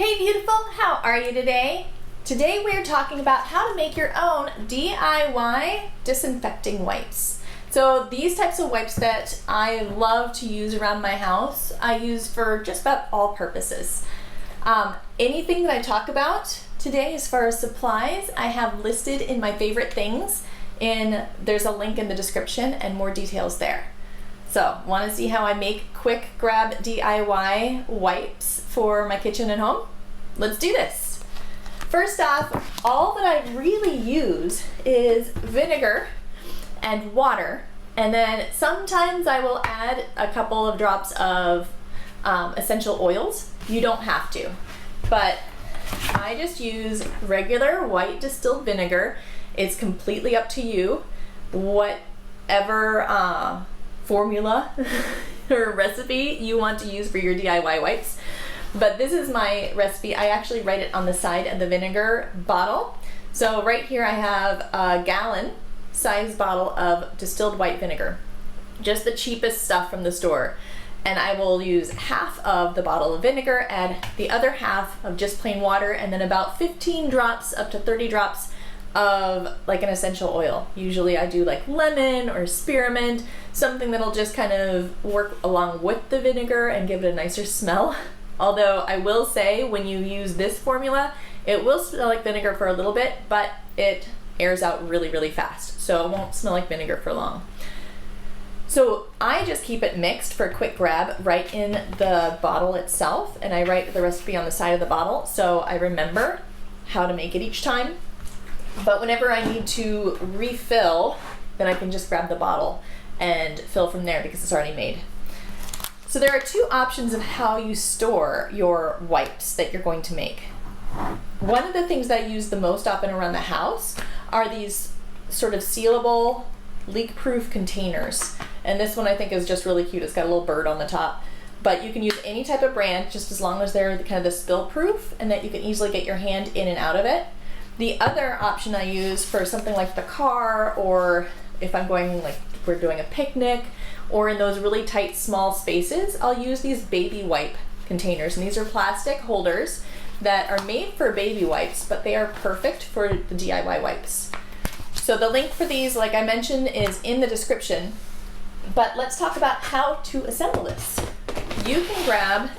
Hey beautiful, how are you today? Today we're talking about how to make your own DIY disinfecting wipes. So these types of wipes that I love to use around my house, I use for just about all purposes. Anything that I talk about today as far as supplies, I have listed in my favorite things, and there's a link in the description and more details there. So, want to see how I make quick grab DIY wipes for my kitchen and home? Let's do this. First off, all that I really use is vinegar and water, and then sometimes I will add a couple of drops of essential oils. You don't have to, but I just use regular white distilled vinegar. It's completely up to you, whatever formula or recipe you want to use for your DIY wipes. But this is my recipe. I actually write it on the side of the vinegar bottle. So right here I have a gallon size bottle of distilled white vinegar, just the cheapest stuff from the store. And I will use half of the bottle of vinegar, add the other half of just plain water, and then about 15 drops up to 30 drops of like an essential oil. Usually I do like lemon or spearmint, something that'll just kind of work along with the vinegar and give it a nicer smell. Although I will say when you use this formula, it will smell like vinegar for a little bit, but it airs out really, really fast. So it won't smell like vinegar for long. So I just keep it mixed for a quick grab right in the bottle itself, and I write the recipe on the side of the bottle so I remember how to make it each time. But whenever I need to refill, then I can just grab the bottle and fill from there because it's already made. So there are two options of how you store your wipes that you're going to make. One of the things that I use the most often around the house are these sort of sealable, leak-proof containers. And this one I think is just really cute. It's got a little bird on the top. But you can use any type of brand just as long as they're kind of the spill-proof and that you can easily get your hand in and out of it. The other option I use for something like the car, or if I'm going, like we're doing a picnic, or in those really tight small spaces, I'll use these baby wipe containers. And these are plastic holders that are made for baby wipes, but they are perfect for the DIY wipes. So the link for these, like I mentioned, is in the description. But let's talk about how to assemble this. You can grab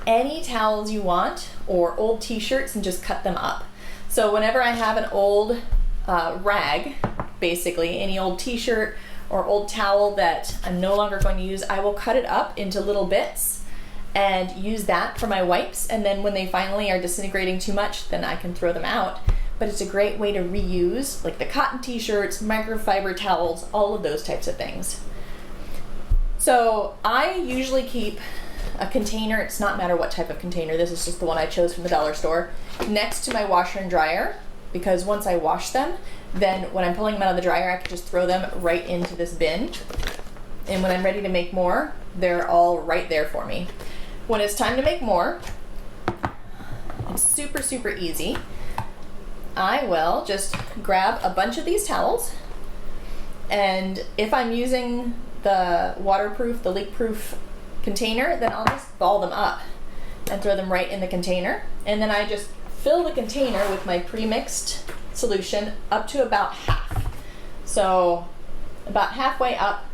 any towels you want or old t-shirts and just cut them up. So whenever I have an old rag, basically any old t-shirt or old towel that I'm no longer going to use, I will cut it up into little bits and use that for my wipes. And then when they finally are disintegrating too much, then I can throw them out. But it's a great way to reuse, like the cotton t-shirts, microfiber towels, all of those types of things. So I usually keep a container, it's not matter what type of container, this is just the one I chose from the dollar store, next to my washer and dryer, because once I wash them, then when I'm pulling them out of the dryer, I can just throw them right into this bin. And when I'm ready to make more, they're all right there for me. When it's time to make more, it's super, super easy. I will just grab a bunch of these towels, and if I'm using the waterproof, the leak-proof container, then I'll just ball them up and throw them right in the container. And then I just fill the container with my pre-mixed solution up to about half. So about halfway up.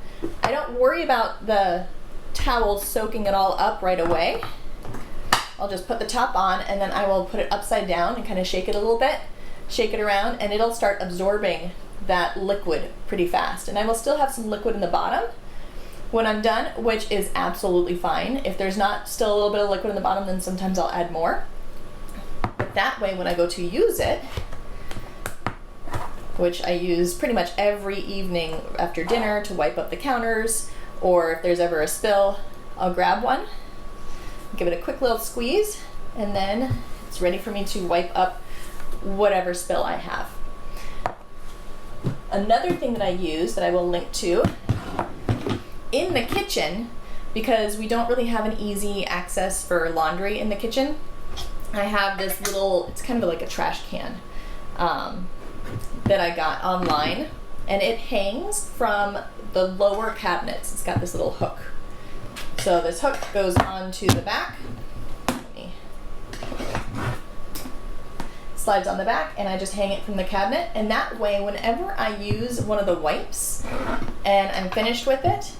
I don't worry about the towels soaking it all up right away. I'll just put the top on, and then I will put it upside down and kind of shake it a little bit, shake it around, and it'll start absorbing that liquid pretty fast. And I will still have some liquid in the bottom when I'm done, which is absolutely fine. If there's not still a little bit of liquid in the bottom, then sometimes I'll add more. But that way, when I go to use it, which I use pretty much every evening after dinner to wipe up the counters, or if there's ever a spill, I'll grab one, give it a quick little squeeze, and then it's ready for me to wipe up whatever spill I have. Another thing that I use that I will link to in the kitchen, because we don't really have an easy access for laundry in the kitchen, I have this little, it's kind of like a trash can that I got online, and it hangs from the lower cabinets. It's got this little hook. So this hook goes onto the back. Let me slides on the back, and I just hang it from the cabinet. And that way, whenever I use one of the wipes and I'm finished with it,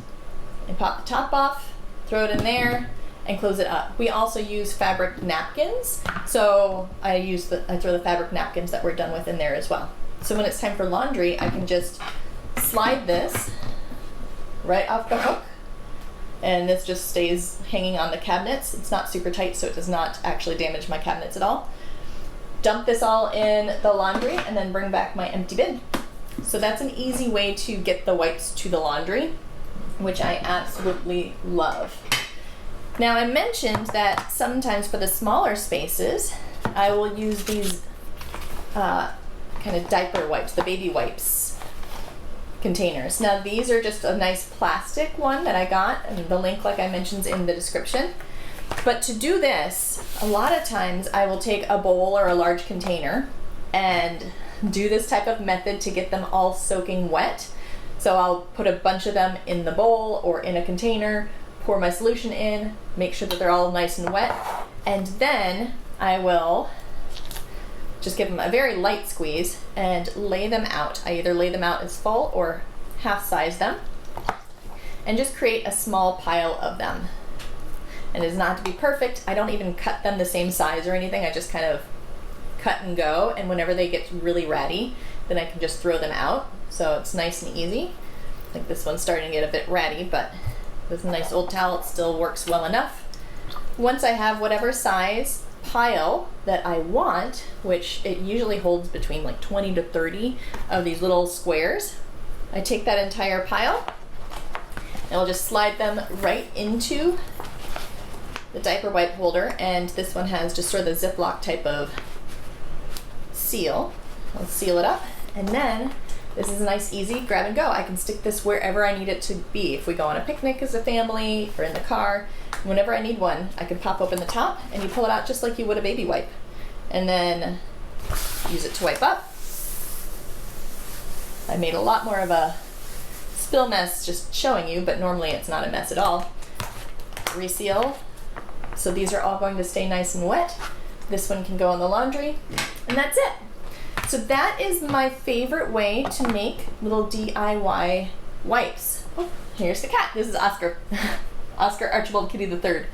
I pop the top off, throw it in there, and close it up. We also use fabric napkins, so I throw the fabric napkins that we're done with in there as well. So when it's time for laundry, I can just slide this right off the hook, and this just stays hanging on the cabinets. It's not super tight, so it does not actually damage my cabinets at all. Dump this all in the laundry and then bring back my empty bin. So that's an easy way to get the wipes to the laundry, which I absolutely love. Now, I mentioned that sometimes for the smaller spaces, I will use these kind of diaper wipes, the baby wipes containers. Now, these are just a nice plastic one that I got, and the link, like I mentioned, is in the description. But to do this, a lot of times I will take a bowl or a large container and do this type of method to get them all soaking wet. So I'll put a bunch of them in the bowl or in a container, pour my solution in, make sure that they're all nice and wet, and then I will just give them a very light squeeze and lay them out. I either lay them out as full or half size them, and just create a small pile of them. And it does not have to be perfect. I don't even cut them the same size or anything. I just kind of cut and go, and whenever they get really ratty, then I can just throw them out. So it's nice and easy. I think this one's starting to get a bit ratty, but with a nice old towel, it still works well enough. Once I have whatever size pile that I want, which it usually holds between like 20 to 30 of these little squares, I take that entire pile and I'll just slide them right into the diaper wipe holder, and this one has just sort of the Ziploc type of seal. I'll seal it up, and then this is a nice easy grab and go. I can stick this wherever I need it to be. If we go on a picnic as a family or in the car, whenever I need one, I can pop open the top and you pull it out just like you would a baby wipe, and then use it to wipe up. I made a lot more of a spill mess just showing you, but normally it's not a mess at all. Reseal. So these are all going to stay nice and wet. This one can go in the laundry, and that's it. So that is my favorite way to make little DIY wipes. Oh, here's the cat. This is Oscar. Oscar Archibald Kitty III.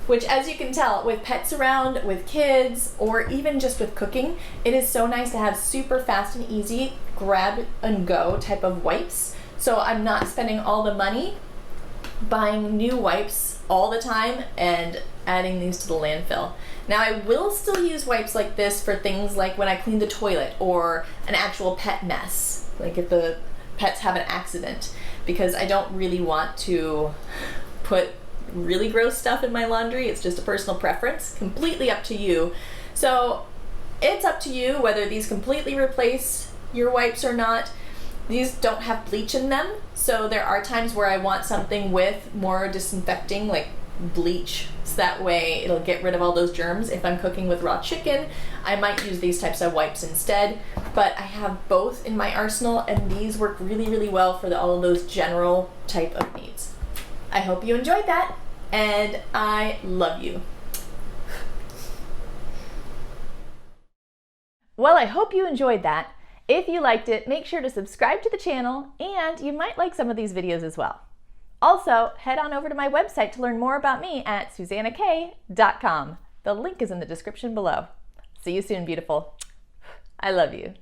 Which, as you can tell, with pets around, with kids, or even just with cooking, it is so nice to have super fast and easy grab and go type of wipes. So I'm not spending all the money buying new wipes all the time and adding these to the landfill. Now, I will still use wipes like this for things like when I clean the toilet or an actual pet mess, like if the pets have an accident, because I don't really want to put really gross stuff in my laundry. It's just a personal preference, completely up to you. So it's up to you whether these completely replace your wipes or not. These don't have bleach in them, so there are times where I want something with more disinfecting, like bleach, so that way it'll get rid of all those germs. If I'm cooking with raw chicken, I might use these types of wipes instead, but I have both in my arsenal, and these work really, really well for all of those general type of needs. I hope you enjoyed that, and I love you. Well, I hope you enjoyed that. If you liked it, make sure to subscribe to the channel, and you might like some of these videos as well. Also, head on over to my website to learn more about me at suzannakaye.live. The link is in the description below. See you soon, beautiful. I love you.